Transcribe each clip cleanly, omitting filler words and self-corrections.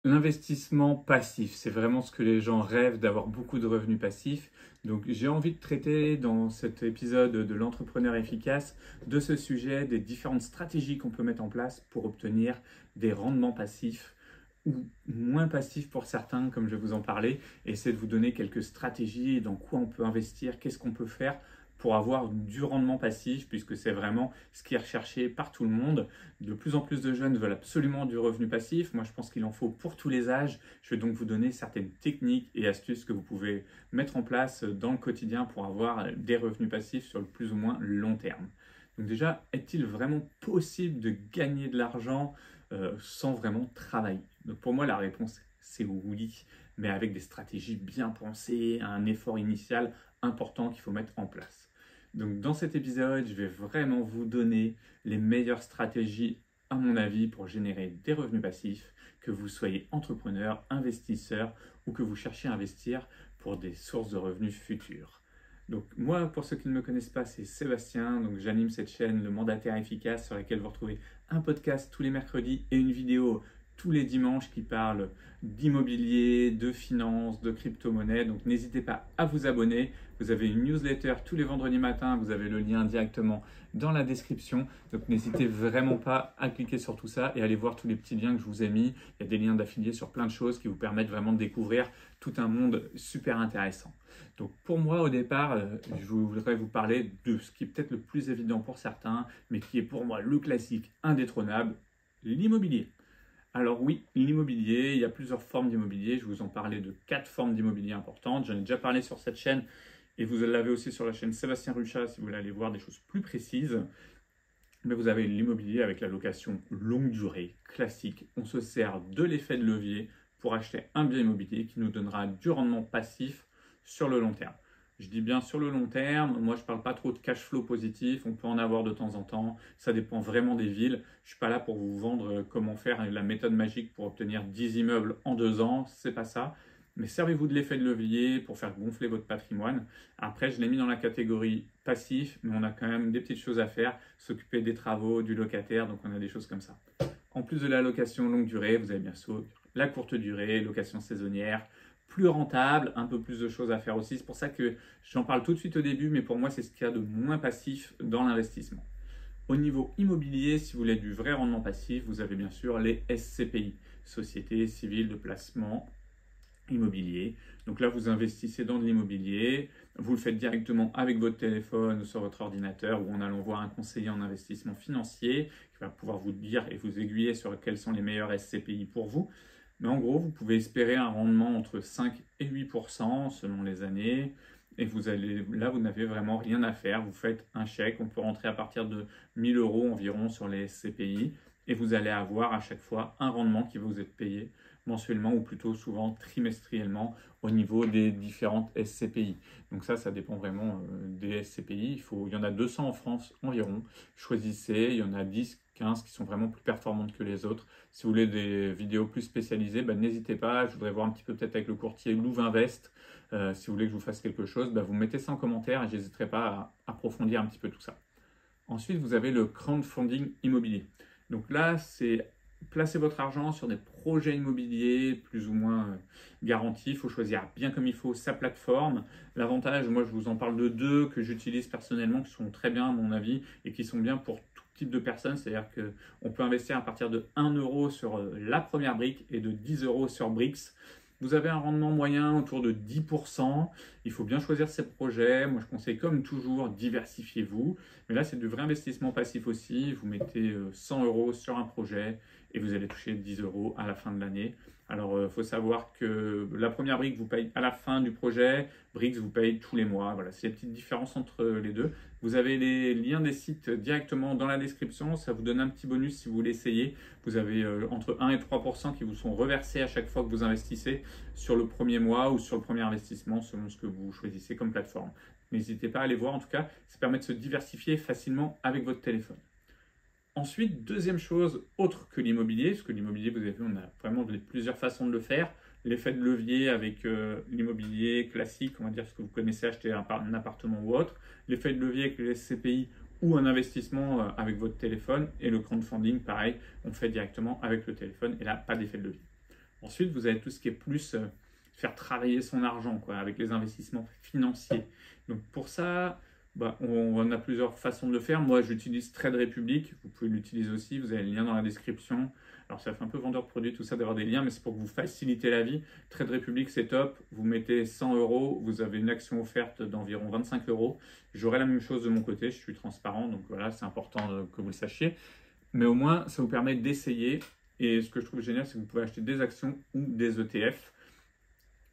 L'investissement passif, c'est vraiment ce que les gens rêvent, d'avoir beaucoup de revenus passifs. Donc j'ai envie de traiter dans cet épisode de l'entrepreneur efficace de ce sujet, des différentes stratégies qu'on peut mettre en place pour obtenir des rendements passifs ou moins passifs pour certains, comme je vais vous en parler, et essayer de vous donner quelques stratégies dans quoi on peut investir, qu'est-ce qu'on peut faire pour avoir du rendement passif, puisque c'est vraiment ce qui est recherché par tout le monde. De plus en plus de jeunes veulent absolument du revenu passif. Moi, je pense qu'il en faut pour tous les âges. Je vais donc vous donner certaines techniques et astuces que vous pouvez mettre en place dans le quotidien pour avoir des revenus passifs sur le plus ou moins long terme. Donc déjà, est-il vraiment possible de gagner de l'argent sans vraiment travailler? Donc pour moi, la réponse, c'est oui, mais avec des stratégies bien pensées, un effort initial important qu'il faut mettre en place. Donc dans cet épisode, je vais vraiment vous donner les meilleures stratégies à mon avis pour générer des revenus passifs, que vous soyez entrepreneur, investisseur ou que vous cherchiez à investir pour des sources de revenus futures. Donc moi, pour ceux qui ne me connaissent pas, c'est Sébastien. Donc j'anime cette chaîne, Le Mandataire Efficace, sur laquelle vous retrouvez un podcast tous les mercredis et une vidéo tous les dimanches qui parlent d'immobilier, de finances, de crypto-monnaie. Donc n'hésitez pas à vous abonner. Vous avez une newsletter tous les vendredis matins. Vous avez le lien directement dans la description. Donc n'hésitez vraiment pas à cliquer sur tout ça et aller voir tous les petits liens que je vous ai mis. Il y a des liens d'affiliés sur plein de choses qui vous permettent vraiment de découvrir tout un monde super intéressant. Donc pour moi, au départ, je voudrais vous parler de ce qui est peut-être le plus évident pour certains, mais qui est pour moi le classique indétrônable, l'immobilier. Alors oui, l'immobilier, il y a plusieurs formes d'immobilier. Je vous en parlais de 4 formes d'immobilier importantes. J'en ai déjà parlé sur cette chaîne et vous l'avez aussi sur la chaîne Sébastien Ruchat si vous voulez aller voir des choses plus précises. Mais vous avez l'immobilier avec la location longue durée, classique. On se sert de l'effet de levier pour acheter un bien immobilier qui nous donnera du rendement passif sur le long terme. Je dis bien sur le long terme, moi je ne parle pas trop de cash flow positif, on peut en avoir de temps en temps, ça dépend vraiment des villes. Je ne suis pas là pour vous vendre comment faire la méthode magique pour obtenir 10 immeubles en 2 ans, c'est pas ça. Mais servez-vous de l'effet de levier pour faire gonfler votre patrimoine. Après, je l'ai mis dans la catégorie passif, mais on a quand même des petites choses à faire, s'occuper des travaux, du locataire, donc on a des choses comme ça. En plus de la location longue durée, vous avez bien sûr la courte durée, location saisonnière, plus rentable, un peu plus de choses à faire aussi. C'est pour ça que j'en parle tout de suite au début, mais pour moi, c'est ce qu'il y a de moins passif dans l'investissement. Au niveau immobilier, si vous voulez du vrai rendement passif, vous avez bien sûr les SCPI, Sociétés Civiles de Placement Immobilier. Donc là, vous investissez dans de l'immobilier, vous le faites directement avec votre téléphone ou sur votre ordinateur ou en allant voir un conseiller en investissement financier qui va pouvoir vous dire et vous aiguiller sur quels sont les meilleurs SCPI pour vous. Mais en gros, vous pouvez espérer un rendement entre 5 et 8% selon les années. Et là, vous n'avez vraiment rien à faire. Vous faites un chèque. On peut rentrer à partir de 1 000 € environ sur les SCPI. Et vous allez avoir à chaque fois un rendement qui va vous être payé mensuellement ou plutôt souvent trimestriellement au niveau des différentes SCPI. Donc ça dépend vraiment des SCPI. Il y en a 200 en France environ. Choisissez, il y en a 10, 15 qui sont vraiment plus performantes que les autres. Si vous voulez des vidéos plus spécialisées, n'hésitez pas. Je voudrais voir un petit peu peut-être avec le courtier Louvainvest. Si vous voulez que je vous fasse quelque chose, vous mettez ça en commentaire et je n'hésiterai pas à approfondir un petit peu tout ça. Ensuite, vous avez le crowdfunding immobilier. Donc là, c'est placer votre argent sur des projets immobiliers plus ou moins garantis. Il faut choisir bien comme il faut sa plateforme. L'avantage, moi je vous en parle de 2 que j'utilise personnellement, qui sont très bien à mon avis et qui sont bien pour tout type de personnes. C'est-à-dire qu'on peut investir à partir de 1 € sur la première brique et de 10 € sur Brix. Vous avez un rendement moyen autour de 10%. Il faut bien choisir ses projets. Moi, je conseille comme toujours, diversifiez-vous. Mais là, c'est du vrai investissement passif aussi. Vous mettez 100 € sur un projet et vous allez toucher 10 € à la fin de l'année. Alors, il faut savoir que la première brique vous paye à la fin du projet. Brix vous paye tous les mois. Voilà, c'est la petite différence entre les deux. Vous avez les liens des sites directement dans la description. Ça vous donne un petit bonus si vous voulez essayer. Vous avez entre 1 et 3% qui vous sont reversés à chaque fois que vous investissez sur le premier mois ou sur le premier investissement selon ce que vous choisissez comme plateforme. N'hésitez pas à aller voir. En tout cas, ça permet de se diversifier facilement avec votre téléphone. Ensuite, deuxième chose, autre que l'immobilier, parce que l'immobilier, vous avez vu, on a vraiment plusieurs façons de le faire. L'effet de levier avec l'immobilier classique, on va dire ce que vous connaissez, acheter un appartement ou autre. L'effet de levier avec le SCPI ou un investissement avec votre téléphone. Et le crowdfunding, pareil, on fait directement avec le téléphone et là, pas d'effet de levier. Ensuite, vous avez tout ce qui est plus faire travailler son argent, quoi, avec les investissements financiers. Donc pour ça, on a plusieurs façons de le faire. Moi, j'utilise Trade Republic. Vous pouvez l'utiliser aussi. Vous avez le lien dans la description. Alors, ça fait un peu vendeur de produits, tout ça, d'avoir des liens, mais c'est pour que vous facilitez la vie. Trade Republic, c'est top. Vous mettez 100 €. Vous avez une action offerte d'environ 25 €. J'aurai la même chose de mon côté. Je suis transparent. Donc voilà, c'est important que vous le sachiez. Mais au moins, ça vous permet d'essayer. Et ce que je trouve génial, c'est que vous pouvez acheter des actions ou des ETF.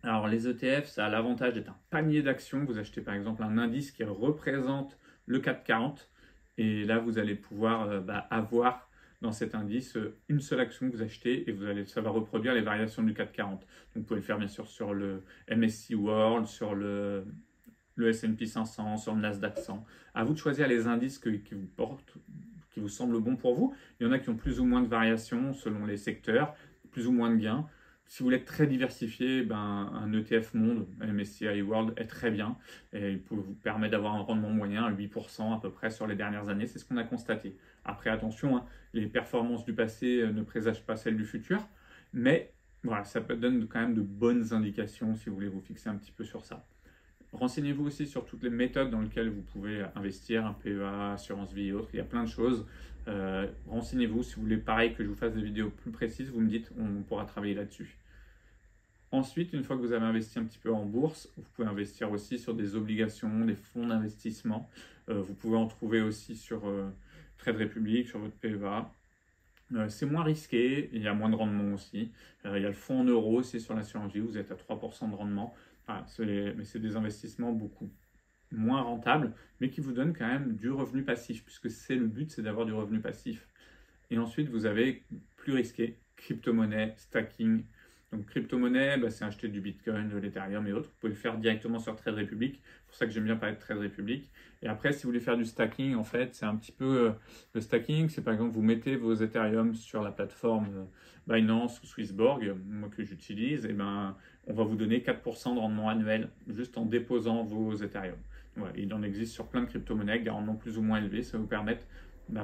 Alors, les ETF, ça a l'avantage d'être un panier d'actions. Vous achetez par exemple un indice qui représente le CAC 40. Et là, vous allez pouvoir avoir dans cet indice une seule action que vous achetez et ça va reproduire les variations du CAC 40. Donc, vous pouvez le faire bien sûr sur le MSCI World, sur le S&P 500, sur le Nasdaq 100. À vous de choisir les indices qui vous portent, qui vous semblent bons pour vous. Il y en a qui ont plus ou moins de variations selon les secteurs, plus ou moins de gains. Si vous voulez être très diversifié, un ETF monde, MSCI World, est très bien. Et il peut vous permettre d'avoir un rendement moyen à 8% à peu près sur les dernières années. C'est ce qu'on a constaté. Après, attention, les performances du passé ne présagent pas celles du futur. Mais voilà, ça donne quand même de bonnes indications si vous voulez vous fixer un petit peu sur ça. Renseignez-vous aussi sur toutes les méthodes dans lesquelles vous pouvez investir, un PEA, assurance vie et autres. Il y a plein de choses. Renseignez-vous. Si vous voulez pareil que je vous fasse des vidéos plus précises, vous me dites, on pourra travailler là-dessus. Ensuite, une fois que vous avez investi un petit peu en bourse, vous pouvez investir aussi sur des obligations, des fonds d'investissement. Vous pouvez en trouver aussi sur Trade Republic, sur votre PEA. C'est moins risqué, il y a moins de rendement aussi. Il y a le fonds en euros aussi sur l'assurance vie, vous êtes à 3% de rendement. Voilà, mais c'est des investissements beaucoup moins rentables, mais qui vous donnent quand même du revenu passif, puisque c'est le but, c'est d'avoir du revenu passif. Et ensuite, vous avez plus risqué, crypto-monnaie, stacking. Donc, crypto-monnaie, c'est acheter du Bitcoin, de l'Ethereum et autres. Vous pouvez le faire directement sur Trade Republic. C'est pour ça que j'aime bien parler de Trade Republic. Et après, si vous voulez faire du stacking, en fait, c'est un petit peu le stacking. C'est par exemple, vous mettez vos Ethereum sur la plateforme Binance ou Swissborg, moi que j'utilise, et on va vous donner 4% de rendement annuel juste en déposant vos Ethereum. Voilà, il en existe sur plein de crypto-monnaies avec des rendements plus ou moins élevés. Ça va vous permettre,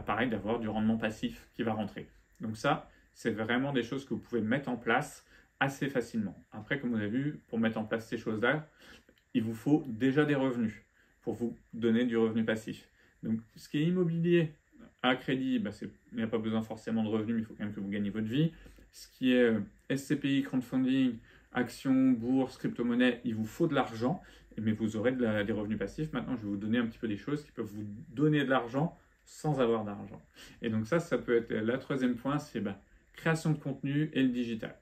pareil, d'avoir du rendement passif qui va rentrer. Donc ça, c'est vraiment des choses que vous pouvez mettre en place assez facilement. Après, comme vous avez vu, pour mettre en place ces choses-là, il vous faut déjà des revenus pour vous donner du revenu passif. Donc, ce qui est immobilier à crédit, il n'y a pas besoin forcément de revenus, mais il faut quand même que vous gagnez votre vie. Ce qui est SCPI, crowdfunding, actions, bourse, crypto-monnaie, il vous faut de l'argent, mais vous aurez des revenus passifs. Maintenant, je vais vous donner un petit peu des choses qui peuvent vous donner de l'argent sans avoir d'argent. Et donc ça peut être le troisième point, c'est création de contenu et le digital.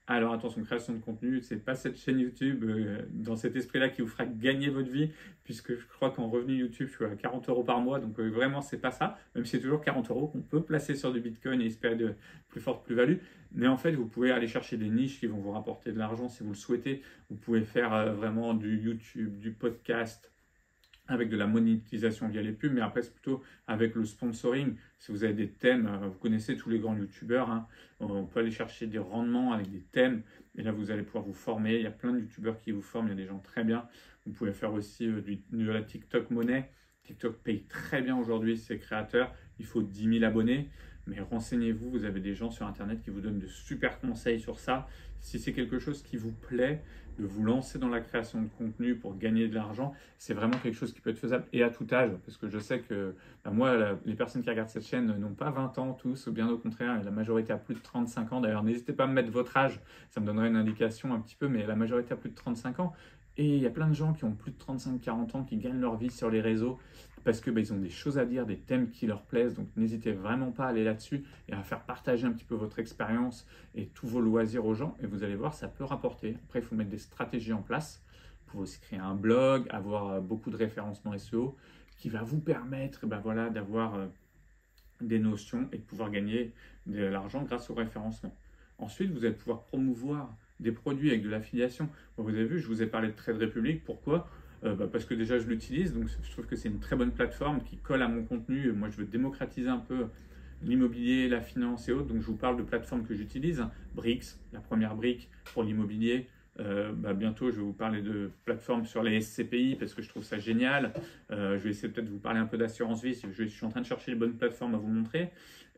Alors attention, création de contenu, c'est pas cette chaîne YouTube dans cet esprit-là qui vous fera gagner votre vie, puisque je crois qu'en revenu YouTube, je suis à 40 € par mois, donc vraiment, c'est pas ça, même si c'est toujours 40 € qu'on peut placer sur du Bitcoin et espérer de plus forte plus-value. Mais en fait, vous pouvez aller chercher des niches qui vont vous rapporter de l'argent si vous le souhaitez. Vous pouvez faire vraiment du YouTube, du podcast, avec de la monétisation via les pubs, mais après c'est plutôt avec le sponsoring. Si vous avez des thèmes, vous connaissez tous les grands youtubeurs, on peut aller chercher des rendements avec des thèmes, et là vous allez pouvoir vous former. Il y a plein de youtubeurs qui vous forment, il y a des gens très bien. Vous pouvez faire aussi de la TikTok monnaie. TikTok paye très bien aujourd'hui ses créateurs, il faut 10 000 abonnés. Mais renseignez-vous, vous avez des gens sur Internet qui vous donnent de super conseils sur ça. Si c'est quelque chose qui vous plaît, de vous lancer dans la création de contenu pour gagner de l'argent, c'est vraiment quelque chose qui peut être faisable et à tout âge. Parce que je sais que moi, les personnes qui regardent cette chaîne n'ont pas 20 ans tous, bien au contraire, la majorité a plus de 35 ans. D'ailleurs, n'hésitez pas à me mettre votre âge, ça me donnerait une indication un petit peu, mais la majorité a plus de 35 ans. Et il y a plein de gens qui ont plus de 35-40 ans qui gagnent leur vie sur les réseaux parce que ils ont des choses à dire, des thèmes qui leur plaisent. Donc n'hésitez vraiment pas à aller là-dessus et à faire partager un petit peu votre expérience et tous vos loisirs aux gens. Et vous allez voir, ça peut rapporter. Après, il faut mettre des stratégies en place. Vous pouvez aussi créer un blog, avoir beaucoup de référencement SEO qui va vous permettre d'avoir des notions et de pouvoir gagner de l'argent grâce au référencement. Ensuite, vous allez pouvoir promouvoir des produits avec de l'affiliation. Vous avez vu, je vous ai parlé de Trade Republic. Pourquoi ? Parce que déjà, je l'utilise. Donc, je trouve que c'est une très bonne plateforme qui colle à mon contenu. Moi, je veux démocratiser un peu l'immobilier, la finance et autres. Donc, je vous parle de plateformes que j'utilise. Brix, la première brique pour l'immobilier. Bientôt, je vais vous parler de plateformes sur les SCPI parce que je trouve ça génial. Je vais essayer peut-être de vous parler un peu d'assurance vie. Je suis en train de chercher les bonnes plateformes à vous montrer.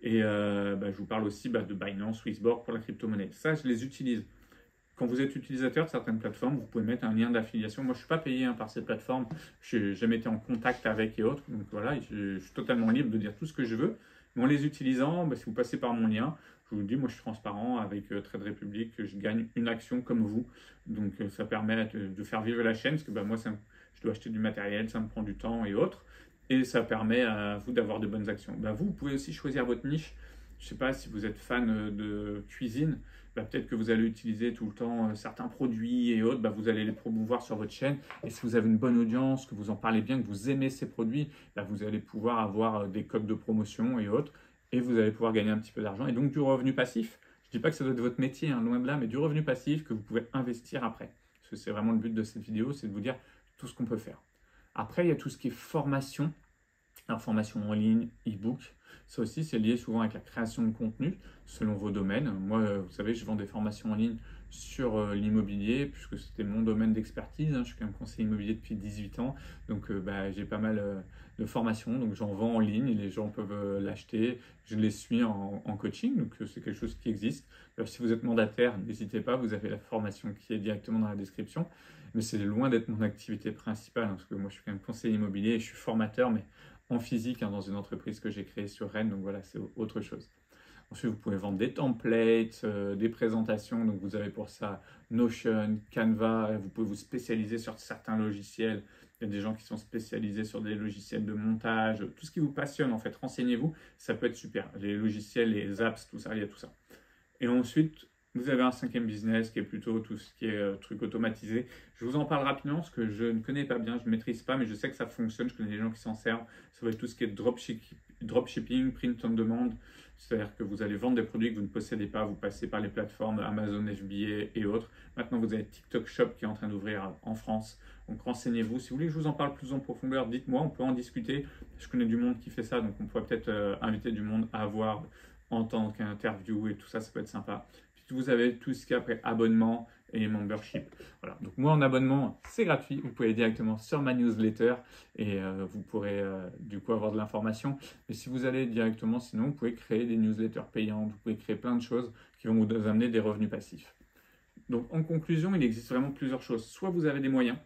Et je vous parle aussi de Binance, Swissborg pour la crypto-monnaie. Ça, je les utilise. Quand vous êtes utilisateur de certaines plateformes, vous pouvez mettre un lien d'affiliation. Moi, je ne suis pas payé par ces plateformes. Je n'ai jamais été en contact avec et autres. Donc voilà, je suis totalement libre de dire tout ce que je veux. Mais en les utilisant, si vous passez par mon lien, je vous dis, moi, je suis transparent avec Trade Republic. Je gagne une action comme vous. Donc ça permet de faire vivre la chaîne. Parce que moi, je dois acheter du matériel, ça me prend du temps et autres. Et ça permet à vous d'avoir de bonnes actions. Vous pouvez aussi choisir votre niche. Je ne sais pas si vous êtes fan de cuisine. Peut-être que vous allez utiliser tout le temps certains produits et autres, vous allez les promouvoir sur votre chaîne. Et si vous avez une bonne audience, que vous en parlez bien, que vous aimez ces produits, vous allez pouvoir avoir des codes de promotion et autres. Et vous allez pouvoir gagner un petit peu d'argent. Et donc du revenu passif. Je ne dis pas que ça doit être votre métier, loin de là, mais du revenu passif que vous pouvez investir après. Parce que c'est vraiment le but de cette vidéo, c'est de vous dire tout ce qu'on peut faire. Après, il y a tout ce qui est formation. Alors, formation en ligne, e-book. Ça aussi, c'est lié souvent avec la création de contenu selon vos domaines. Moi, vous savez, je vends des formations en ligne sur l'immobilier puisque c'était mon domaine d'expertise. Je suis quand même conseiller immobilier depuis 18 ans. Donc, j'ai pas mal de formations. Donc, j'en vends en ligne et les gens peuvent l'acheter. Je les suis en coaching. Donc, c'est quelque chose qui existe. Si vous êtes mandataire, n'hésitez pas. Vous avez la formation qui est directement dans la description. Mais c'est loin d'être mon activité principale parce que moi, je suis quand même conseiller immobilier et je suis formateur, mais en physique dans une entreprise que j'ai créée sur Rennes, donc voilà, c'est autre chose. Ensuite, vous pouvez vendre des templates, des présentations, donc vous avez pour ça Notion, Canva, vous pouvez vous spécialiser sur certains logiciels, il y a des gens qui sont spécialisés sur des logiciels de montage, tout ce qui vous passionne en fait, renseignez-vous, ça peut être super, les logiciels, les apps, tout ça, il y a tout ça. Et ensuite, vous avez un cinquième business qui est plutôt tout ce qui est truc automatisé. Je vous en parle rapidement parce que je ne connais pas bien, je ne maîtrise pas, mais je sais que ça fonctionne. Je connais des gens qui s'en servent. Ça va être tout ce qui est dropshipping, print on demand. C'est-à-dire que vous allez vendre des produits que vous ne possédez pas. Vous passez par les plateformes Amazon, FBA et autres. Maintenant, vous avez TikTok Shop qui est en train d'ouvrir en France. Donc, renseignez-vous. Si vous voulez que je vous en parle plus en profondeur, dites-moi. On peut en discuter. Je connais du monde qui fait ça, donc on pourrait peut-être inviter du monde à voir en tant qu'interview et tout ça, ça peut être sympa. Puis vous avez tout ce qui est après abonnement et membership. Voilà. Donc moi en abonnement, c'est gratuit. Vous pouvez aller directement sur ma newsletter et vous pourrez du coup avoir de l'information. Mais si vous allez directement, sinon vous pouvez créer des newsletters payantes, vous pouvez créer plein de choses qui vont vous amener des revenus passifs. Donc en conclusion, il existe vraiment plusieurs choses. Soit vous avez des moyens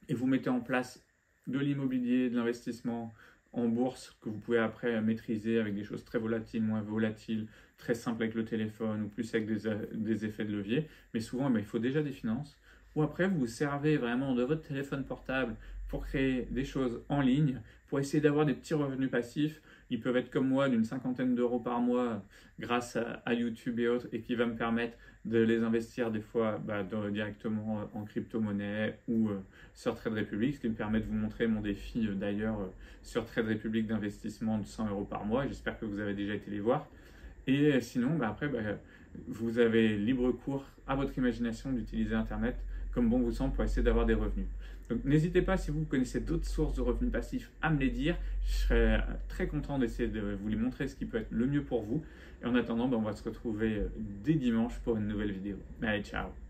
et vous mettez en place de l'immobilier, de l'investissement en bourse que vous pouvez après maîtriser avec des choses très volatiles, moins volatiles, très simples avec le téléphone ou plus avec des effets de levier. Mais souvent, il faut déjà des finances. Ou après, vous vous servez vraiment de votre téléphone portable pour créer des choses en ligne, pour essayer d'avoir des petits revenus passifs. Ils peuvent être comme moi d'une 50aine d'euros par mois grâce à YouTube et autres et qui va me permettre de les investir des fois directement en crypto-monnaie ou sur Trade Republic, ce qui me permet de vous montrer mon défi d'ailleurs sur Trade Republic d'investissement de 100 euros par mois. J'espère que vous avez déjà été les voir. Et sinon, après, vous avez libre cours à votre imagination d'utiliser Internet comme bon vous semble pour essayer d'avoir des revenus. Donc n'hésitez pas, si vous connaissez d'autres sources de revenus passifs, à me les dire. Je serai très content d'essayer de vous les montrer ce qui peut être le mieux pour vous. Et en attendant, on va se retrouver dès dimanche pour une nouvelle vidéo. Allez, ciao!